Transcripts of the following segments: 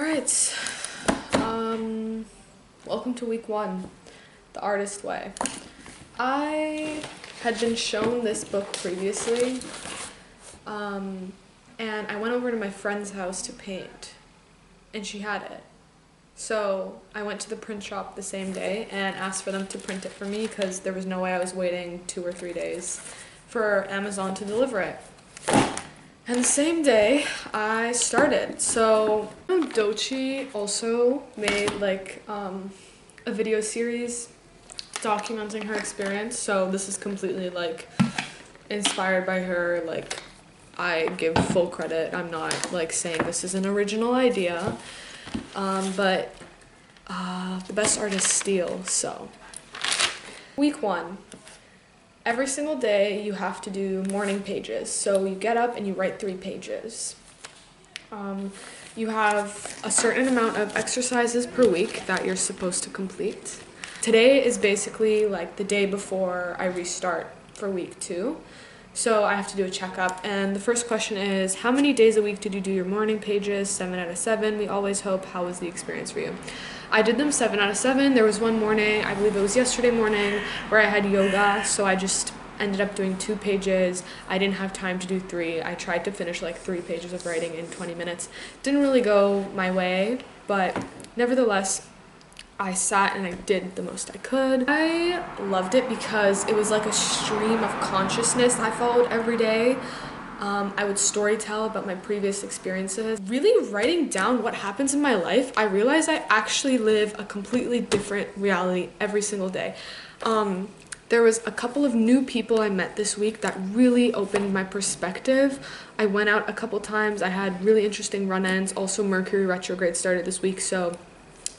Alright, welcome to week 1, The Artist Way. I had been shown this book previously, and I went over to my friend's house to paint, and she had it. So I went to the print shop the same day and asked for them to print it for me because there was no way I was waiting 2 or 3 days for Amazon to deliver it. And the same day, I started. So Dochi also made like a video series documenting her experience. So this is completely like inspired by her. Like, I give full credit. I'm not like saying this is an original idea, but the best artists steal. So week 1. Every single day you have to do morning pages. So you get up and you write 3 pages. You have a certain amount of exercises per week that you're supposed to complete. Today is basically like the day before I restart for week 2. So I have to do a checkup, and the first question is, how many days a week did you do your morning pages? 7 out of 7. We always hope. How was the experience for you? I did them 7 out of 7. There was one morning, I believe it was yesterday morning, where I had yoga, so I just ended up doing 2 pages. I didn't have time to do 3. I tried to finish like 3 pages of writing in 20 minutes. Didn't really go my way, but nevertheless, I sat and I did the most I could. I loved it because it was like a stream of consciousness I followed every day. I would storytell about my previous experiences. Really writing down what happens in my life, I realized I actually live a completely different reality every single day. There was a couple of new people I met this week that really opened my perspective. I went out a couple times. I had really interesting run-ins. Also, Mercury retrograde started this week, so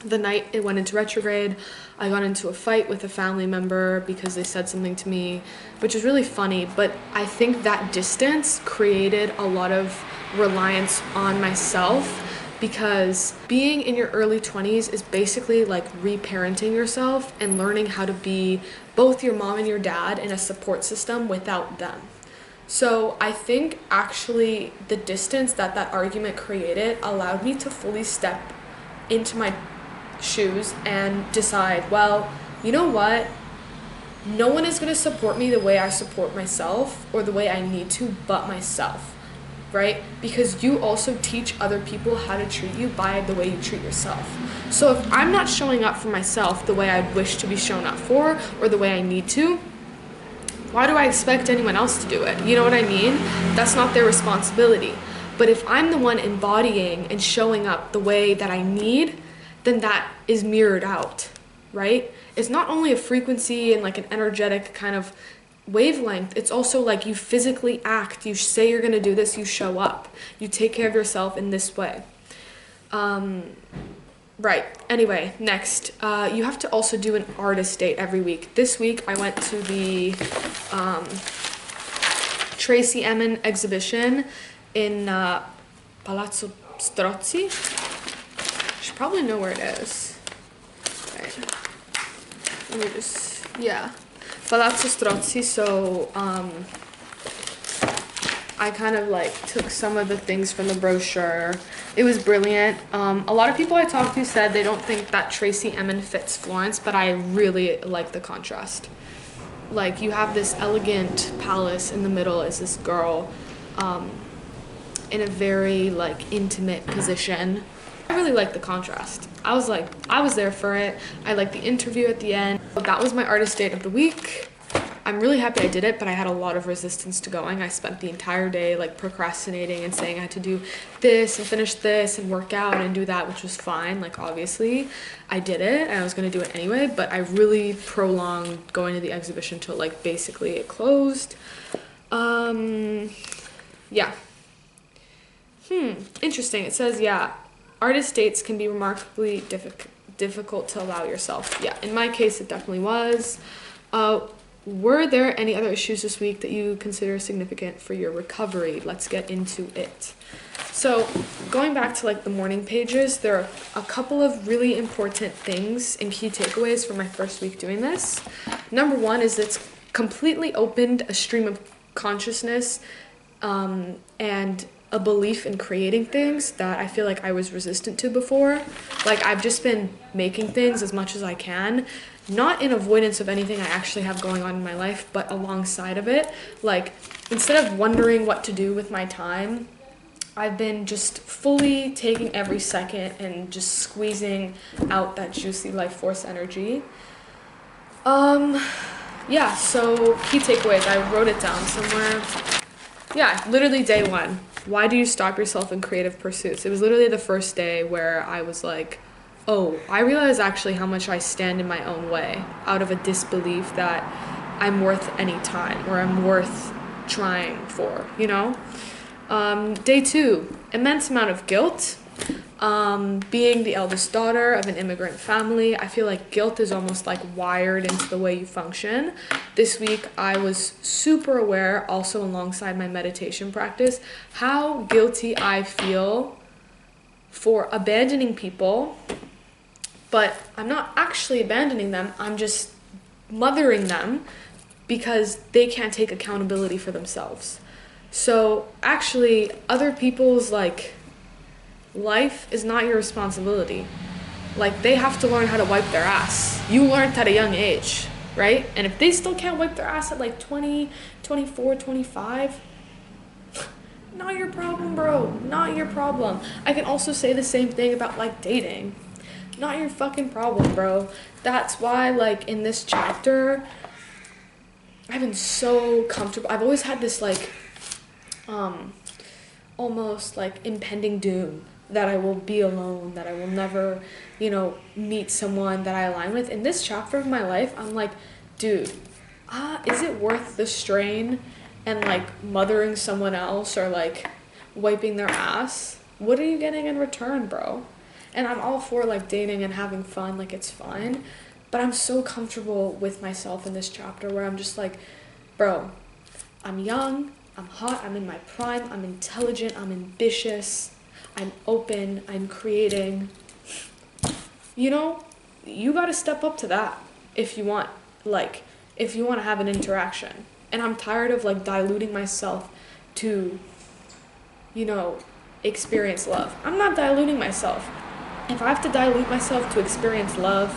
the night it went into retrograde, I got into a fight with a family member because they said something to me, which is really funny, but I think that distance created a lot of reliance on myself, because being in your early 20s is basically like reparenting yourself and learning how to be both your mom and your dad in a support system without them. So I think actually the distance that argument created allowed me to fully step into my shoes and decide, well, you know what? No one is going to support me the way I support myself or the way I need to but myself, right? Because you also teach other people how to treat you by the way you treat yourself. So if I'm not showing up for myself the way I'd wish to be shown up for or the way I need to, why do I expect anyone else to do it? You know what I mean? That's not their responsibility. But if I'm the one embodying and showing up the way that I need, then that is mirrored out, right? It's not only a frequency and like an energetic kind of wavelength, it's also like you physically act, you say you're gonna do this, you show up, you take care of yourself in this way. Right, anyway, next, you have to also do an artist date every week. This week I went to the Tracy Emin exhibition in Palazzo Strozzi. You should probably know where it is. Right. Let me just, yeah. Palazzo Strozzi, so I kind of like took some of the things from the brochure. It was brilliant. A lot of people I talked to said they don't think that Tracy Emin fits Florence, but I really like the contrast. Like, you have this elegant palace in the middle as this girl in a very like intimate position. I really like the contrast. I was there for it. I liked the interview at the end. That was my artist date of the week. I'm really happy I did it, but I had a lot of resistance to going. I spent the entire day like procrastinating and saying I had to do this and finish this and work out and do that, which was fine. Like, obviously I did it and I was gonna do it anyway, but I really prolonged going to the exhibition till like basically it closed. Yeah. Interesting. It says, yeah, artist dates can be remarkably difficult to allow yourself. Yeah, in my case, it definitely was. Were there any other issues this week that you consider significant for your recovery? Let's get into it. So going back to like the morning pages, there are a couple of really important things and key takeaways from my first week doing this. Number 1 is it's completely opened a stream of consciousness and a belief in creating things that I feel like I was resistant to before. Like, I've just been making things as much as I can, not in avoidance of anything I actually have going on in my life, but alongside of it. Like, instead of wondering what to do with my time, I've been just fully taking every second and just squeezing out that juicy life force energy. Yeah, so key takeaways, I wrote it down somewhere. Yeah, literally day one. Why do you stop yourself in creative pursuits? It was literally the first day where I was like, oh, I realize actually how much I stand in my own way out of a disbelief that I'm worth any time or I'm worth trying for, you know? Day two, immense amount of guilt. Being the eldest daughter of an immigrant family, I feel like guilt is almost like wired into the way you function. This week, I was super aware, also alongside my meditation practice, how guilty I feel for abandoning people, but I'm not actually abandoning them, I'm just mothering them because they can't take accountability for themselves. So actually, other people's like life is not your responsibility. Like, they have to learn how to wipe their ass. You learned at a young age, right? And if they still can't wipe their ass at like 20, 24, 25, not your problem, bro. Not your problem. I can also say the same thing about like dating. Not your fucking problem, bro. That's why, like, in this chapter, I've been so comfortable. I've always had this like almost like impending doom that I will be alone, that I will never, meet someone that I align with. In this chapter of my life, I'm like, dude, is it worth the strain and like mothering someone else or like wiping their ass? What are you getting in return, bro? And I'm all for like dating and having fun, like it's fine, but I'm so comfortable with myself in this chapter where I'm just like, bro, I'm young, I'm hot, I'm in my prime, I'm intelligent, I'm ambitious, I'm open, I'm creating. You gotta step up to that if you want to have an interaction. And I'm tired of like diluting myself to, experience love. I'm not diluting myself. If I have to dilute myself to experience love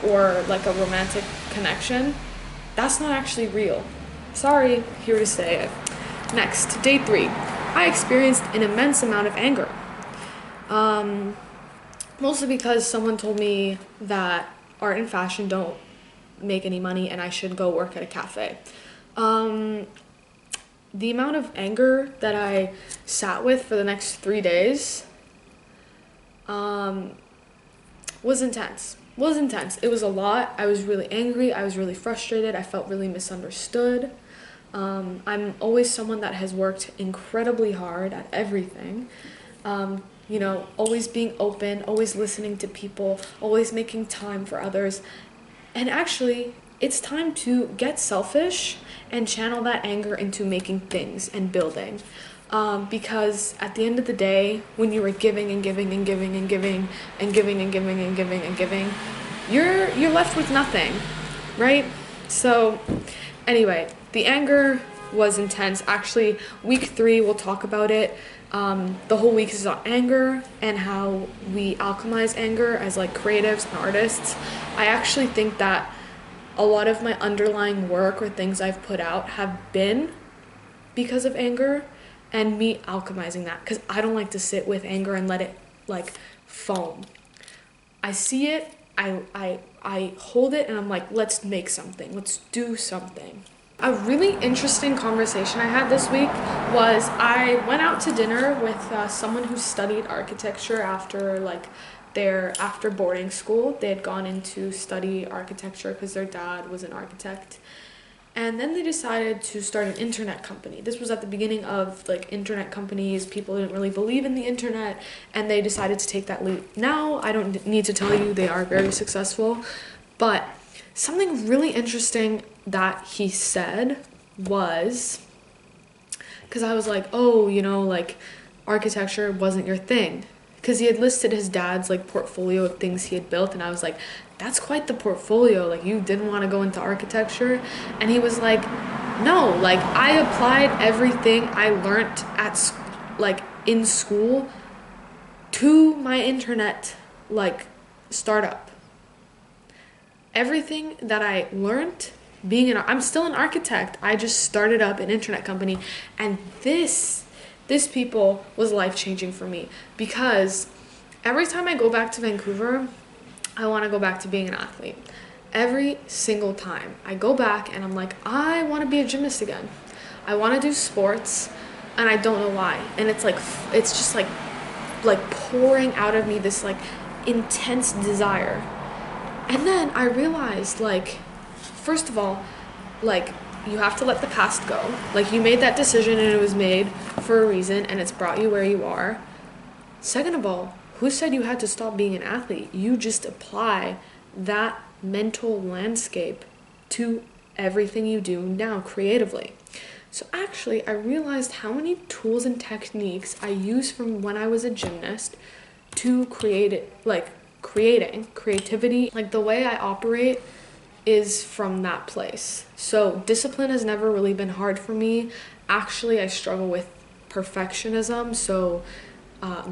or like a romantic connection, that's not actually real. Sorry, here to say it. Next, day 3. I experienced an immense amount of anger. Mostly because someone told me that art and fashion don't make any money and I should go work at a cafe. The amount of anger that I sat with for the next 3 days was intense. It was a lot. I was really angry. I was really frustrated. I felt really misunderstood. I'm always someone that has worked incredibly hard at everything. Always being open, always listening to people, always making time for others. And actually, it's time to get selfish and channel that anger into making things and building. Because at the end of the day, when you were giving and giving and giving and giving and giving and giving and giving and giving, you're left with nothing, right? So anyway, the anger was intense. Actually, week 3, we'll talk about it. The whole week is on anger and how we alchemize anger as like creatives and artists. I actually think that a lot of my underlying work or things I've put out have been because of anger and me alchemizing that, because I don't like to sit with anger and let it like foam. I see it, I hold it, and I'm like, let's make something, let's do something. A really interesting conversation I had this week was I went out to dinner with someone who studied architecture after boarding school. They had gone into study architecture because their dad was an architect. And then they decided to start an internet company. This was at the beginning of like internet companies. People didn't really believe in the internet, and they decided to take that leap. Now, I don't need to tell you they are very successful, but something really interesting that he said was, because I was like, oh, architecture wasn't your thing. Because he had listed his dad's like portfolio of things he had built, and I was like, that's quite the portfolio, like you didn't want to go into architecture. And he was like, no, like I applied everything I learned in school to my internet like startup. Everything that I learned I'm still an architect. I just started up an internet company, and this people was life-changing for me, because every time I go back to Vancouver, I want to go back to being an athlete. Every single time I go back and I'm like, I want to be a gymnast again. I want to do sports, and I don't know why. And it's just like pouring out of me this like intense desire. And then I realized, like, first of all, like, you have to let the past go. Like, you made that decision and it was made for a reason and it's brought you where you are. Second of all, who said you had to stop being an athlete? You just apply that mental landscape to everything you do now creatively. So actually, I realized how many tools and techniques I use from when I was a gymnast to create it, like creativity. Like, the way I operate is from that place. So discipline has never really been hard for me. Actually, I struggle with perfectionism, so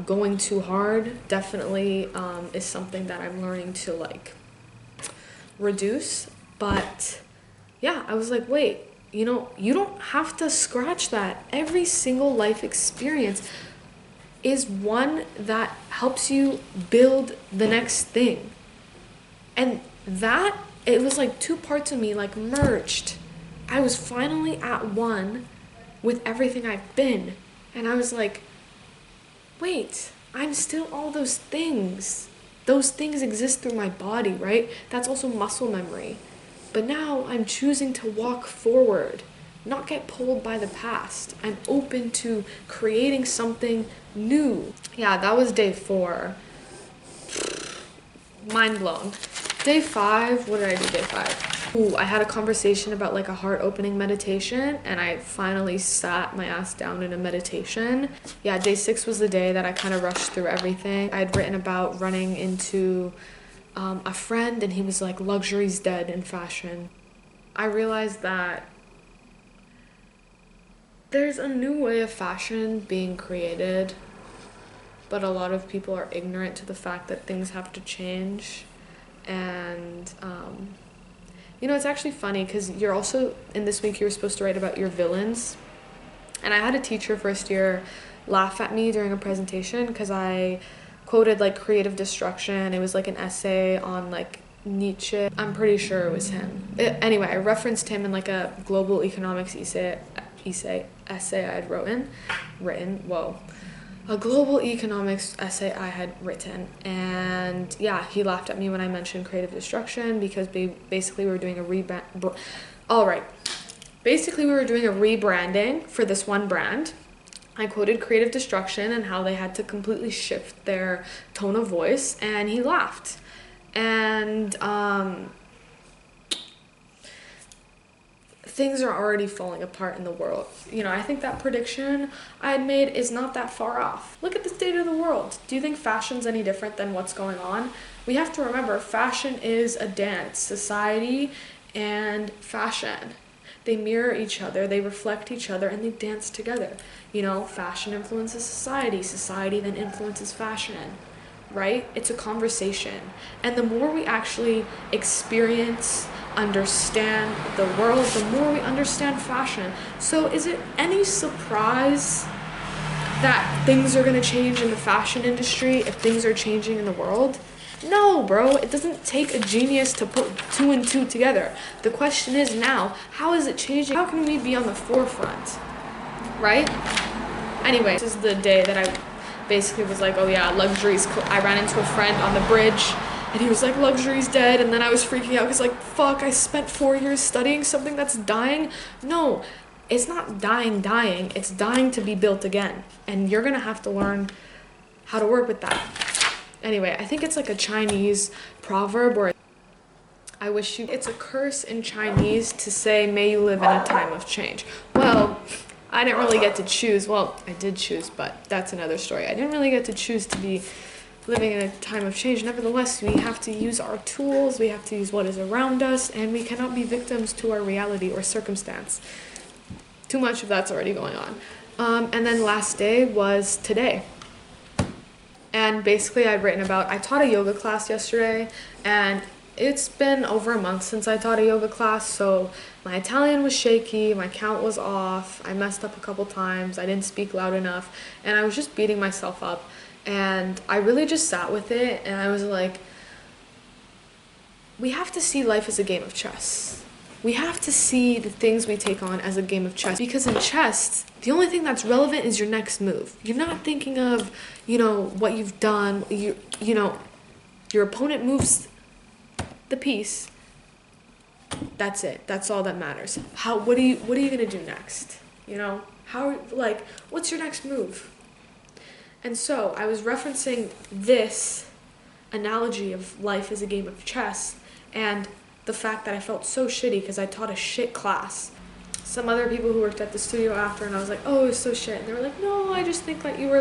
going too hard definitely is something that I'm learning to like reduce. But yeah, I was like, wait, you don't have to scratch that. Every single life experience is one that helps you build the next thing. And that, it was like two parts of me like merged. I was finally at one with everything I've been. And I was like, wait, I'm still all those things. Those things exist through my body, right? That's also muscle memory. But now I'm choosing to walk forward, not get pulled by the past. I'm open to creating something new. Yeah, that was day 4. Mind blown. Day 5, what did I do day 5? Ooh, I had a conversation about like a heart-opening meditation, and I finally sat my ass down in a meditation. Yeah, day 6 was the day that I kind of rushed through everything. I had written about running into a friend, and he was like, luxury's dead in fashion. I realized that there's a new way of fashion being created, but a lot of people are ignorant to the fact that things have to change. And it's actually funny because you're also, in this week, you were supposed to write about your villains. And I had a teacher first year laugh at me during a presentation because I quoted like creative destruction. It was like an essay on like Nietzsche. I'm pretty sure it was him. Anyway, I referenced him in like a global economics essay I had a global economics essay I had written. And yeah, he laughed at me when I mentioned creative destruction because basically we were doing a rebranding for this one brand. I quoted creative destruction and how they had to completely shift their tone of voice, and he laughed. And things are already falling apart in the world. I think that prediction I had made is not that far off. Look at the state of the world. Do you think fashion's any different than what's going on? We have to remember, fashion is a dance. Society and fashion, they mirror each other, they reflect each other, and they dance together. Fashion influences society. Society then influences fashion. Right? It's a conversation. And the more we actually experience, understand the world, the more we understand fashion. So is it any surprise that things are going to change in the fashion industry if things are changing in the world? No, bro. It doesn't take a genius to put 2 and 2 together. The question is now, how is it changing? How can we be on the forefront? Right? Anyway, this is the day that I basically was like, oh yeah, luxury's I ran into a friend on the bridge and he was like, luxury's dead. And then I was freaking out because like, fuck, I spent 4 years studying something that's dying. No, it's not dying, it's dying to be built again. And you're gonna have to learn how to work with that. Anyway, I think it's like a Chinese proverb where it's a curse in Chinese to say, may you live in a time of change. Well, I didn't really get to choose. Well, I did choose, but that's another story. I didn't really get to choose to be living in a time of change. Nevertheless, we have to use our tools, we have to use what is around us, and we cannot be victims to our reality or circumstance. Too much of that's already going on. And then last day was today. And basically I taught a yoga class yesterday, and it's been over a month since I taught a yoga class, so my Italian was shaky, my count was off, I messed up a couple times, I didn't speak loud enough, and I was just beating myself up. And I really just sat with it, and I was like, we have to see life as a game of chess. We have to see the things we take on as a game of chess, because in chess, the only thing that's relevant is your next move. You're not thinking of, what you've done. Your opponent moves the piece. That's it. That's all that matters. What are you gonna do next? What's your next move? And so I was referencing this analogy of life as a game of chess, and the fact that I felt so shitty because I taught a shit class. Some other people who worked at the studio after, and I was like, oh, it was so shit. And they were like, no, I just think that you were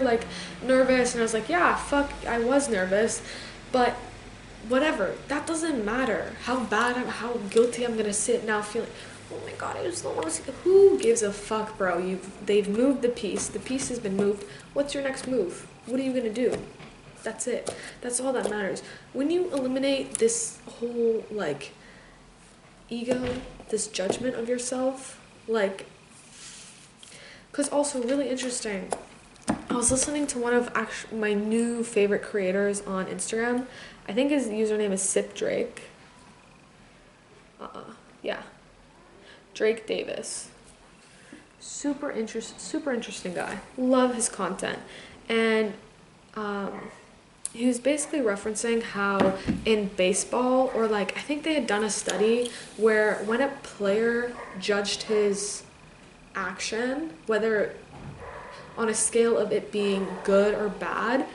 nervous. And I was like, yeah, fuck, I was nervous. But whatever, that doesn't matter. How guilty I'm gonna sit now feeling, oh my god, it was the worst. Who gives a fuck, bro? They've moved the piece has been moved. What's your next move? What are you gonna do? That's it. That's all that matters. When you eliminate this whole ego, this judgment of yourself, because also really interesting, I was listening to one of my new favorite creators on Instagram. I think his username is Sip Drake. Yeah, Drake Davis. Super interesting guy. Love his content. And he was basically referencing how in baseball, or I think they had done a study where when a player judged his action, whether on a scale of it being good or bad,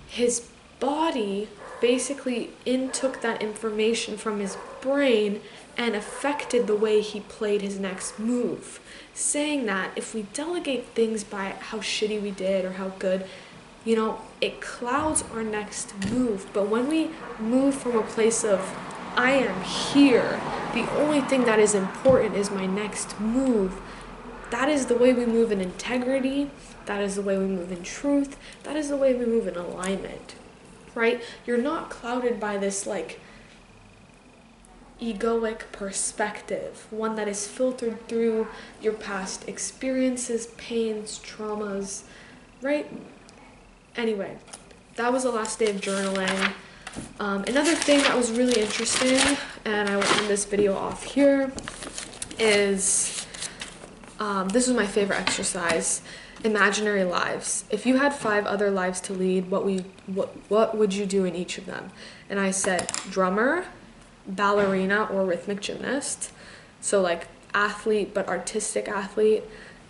his body basically intook that information from his brain and affected the way he played his next move. Saying that if we delegate things by how shitty we did or how good, it clouds our next move. But when we move from a place of, I am here, the only thing that is important is my next move, that is the way we move in integrity, that is the way we move in truth, that is the way we move in alignment, right? You're not clouded by this egoic perspective, one that is filtered through your past experiences, pains, traumas, right? Anyway, that was the last day of journaling. Another thing that was really interesting, and I will end this video off here, is this was my favorite exercise, imaginary lives. If you had 5 other lives to lead, what would you do in each of them? And I said drummer, ballerina or rhythmic gymnast, so athlete but artistic athlete,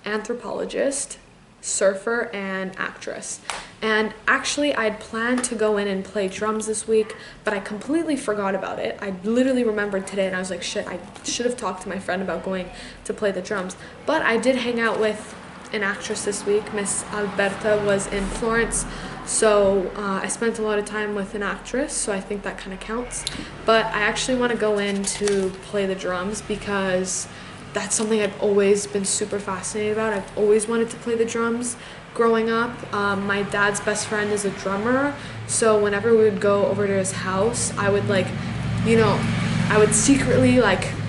anthropologist, surfer, and actress. And actually I had planned to go in and play drums this week, but I completely forgot about it. I literally remembered today, and I was like, shit, I should have talked to my friend about going to play the drums. But I did hang out with an actress this week. Miss Alberta was in Florence, so I spent a lot of time with an actress, so I think that kind of counts. But I actually want to go in to play the drums because that's something I've always been super fascinated about. I've always wanted to play the drums growing up. My dad's best friend is a drummer, so whenever we would go over to his house, I would I would secretly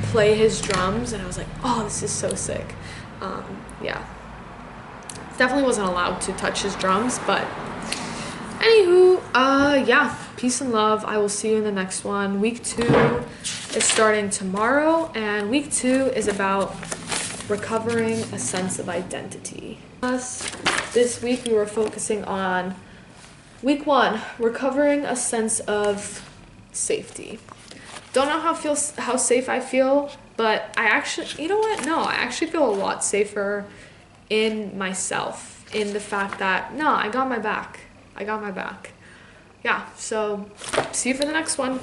play his drums, and I was like, oh, this is so sick. Yeah. Definitely wasn't allowed to touch his drums, but anywho, yeah, peace and love. I will see you in the next one. Week 2 is starting tomorrow, and week 2 is about recovering a sense of identity. This week we were focusing on week 1, recovering a sense of safety. Don't know how safe I feel, but I actually, I actually feel a lot safer in myself, in the fact that, I got my back. Yeah, so see you for the next one.